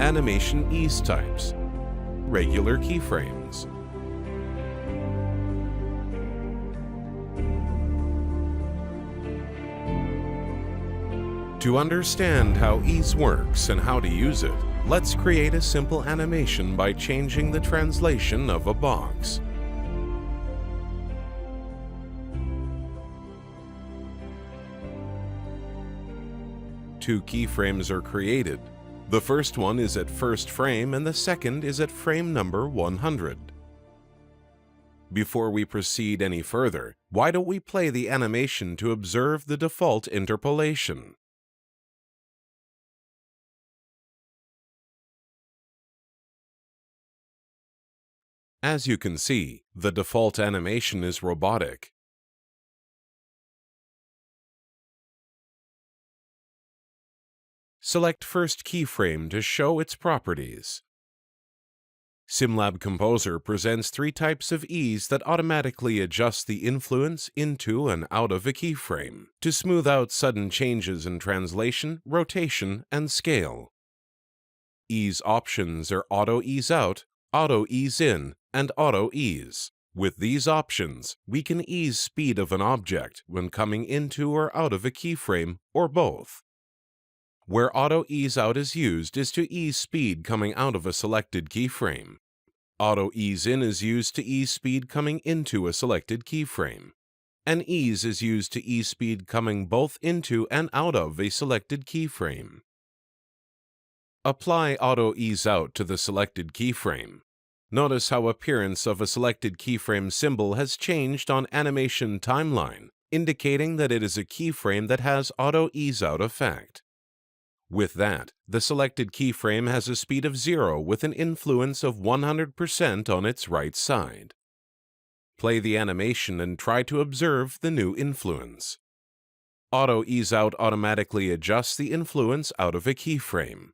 Animation ease types. Regular keyframes. To understand how ease works and how to use it, let's create a simple animation by changing the translation of a box. Two keyframes are created. The first one is at first frame and the second is at frame number 100. Before we proceed any further, why don't we play the animation to observe the default interpolation? As you can see, the default animation is robotic. Select first keyframe to show its properties. SimLab Composer presents three types of ease that automatically adjust the influence into and out of a keyframe to smooth out sudden changes in translation, rotation, and scale. Ease options are Auto Ease Out, Auto Ease In, and Auto Ease. With these options, we can ease speed of an object when coming into or out of a keyframe, or both. Where Auto Ease Out is used is to ease speed coming out of a selected keyframe. Auto Ease In is used to ease speed coming into a selected keyframe. And Ease is used to ease speed coming both into and out of a selected keyframe. Apply Auto Ease Out to the selected keyframe. Notice how appearance of a selected keyframe symbol has changed on animation timeline, indicating that it is a keyframe that has Auto Ease Out effect. With that, the selected keyframe has a speed of 0 with an influence of 100% on its right side. Play the animation and try to observe the new influence. Auto Ease Out automatically adjusts the influence out of a keyframe.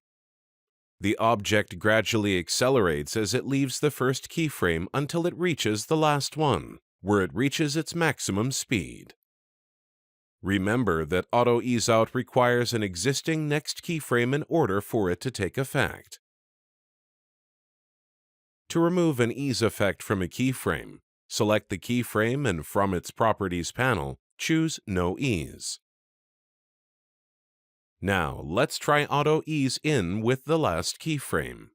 The object gradually accelerates as it leaves the first keyframe until it reaches the last one, where it reaches its maximum speed. Remember that Auto Ease Out requires an existing next keyframe in order for it to take effect. To remove an ease effect from a keyframe, select the keyframe and from its Properties panel, choose No Ease. Now, let's try Auto Ease In with the last keyframe.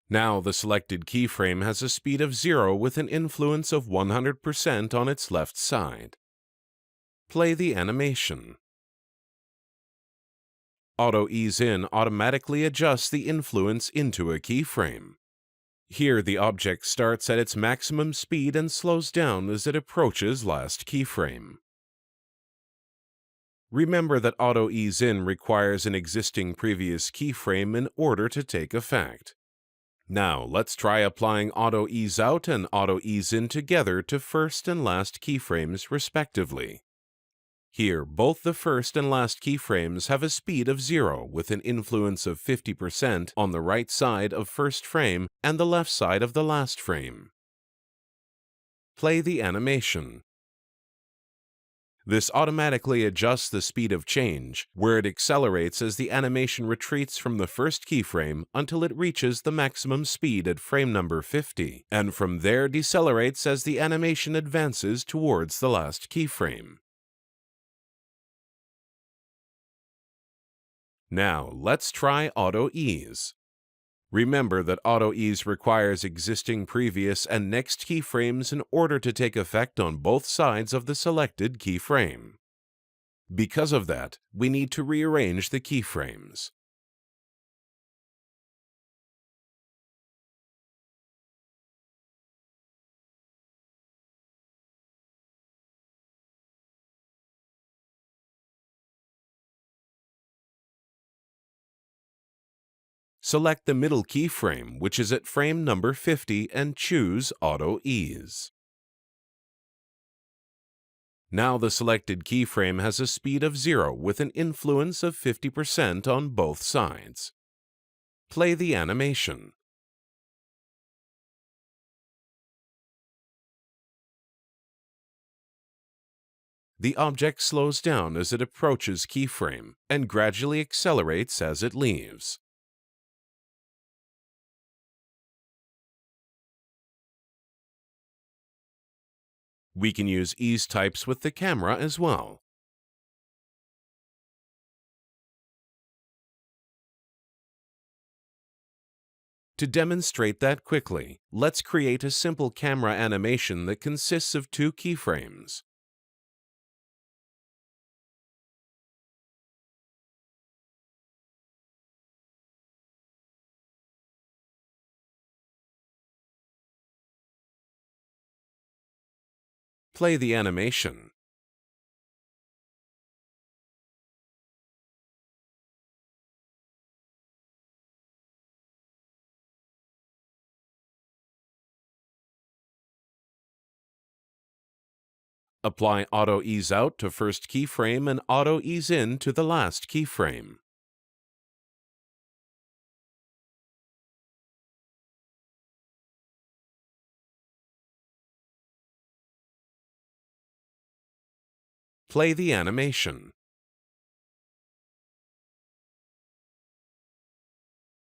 Now the selected keyframe has a speed of 0 with an influence of 100% on its left side. Play the animation. Auto Ease In automatically adjusts the influence into a keyframe. Here the object starts at its maximum speed and slows down as it approaches last keyframe. Remember that Auto Ease In requires an existing previous keyframe in order to take effect. Now, let's try applying Auto Ease Out and Auto Ease In together to first and last keyframes respectively. Here, both the first and last keyframes have a speed of 0 with an influence of 50% on the right side of first frame and the left side of the last frame. Play the animation. This automatically adjusts the speed of change, where it accelerates as the animation retreats from the first keyframe until it reaches the maximum speed at frame number 50, and from there decelerates as the animation advances towards the last keyframe. Now, let's try Auto Ease. Remember that Auto Ease requires existing previous and next keyframes in order to take effect on both sides of the selected keyframe. Because of that, we need to rearrange the keyframes. Select the middle keyframe, which is at frame number 50, and choose Auto Ease. Now the selected keyframe has a speed of 0 with an influence of 50% on both sides. Play the animation. The object slows down as it approaches keyframe and gradually accelerates as it leaves. We can use ease types with the camera as well. To demonstrate that quickly, let's create a simple camera animation that consists of 2 keyframes. Play the animation. Apply Auto Ease Out to first keyframe and Auto Ease In to the last keyframe. Play the animation.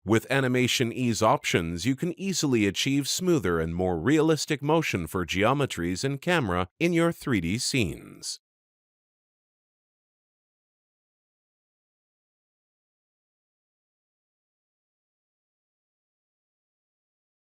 With animation ease options, you can easily achieve smoother and more realistic motion for geometries and camera in your 3D scenes.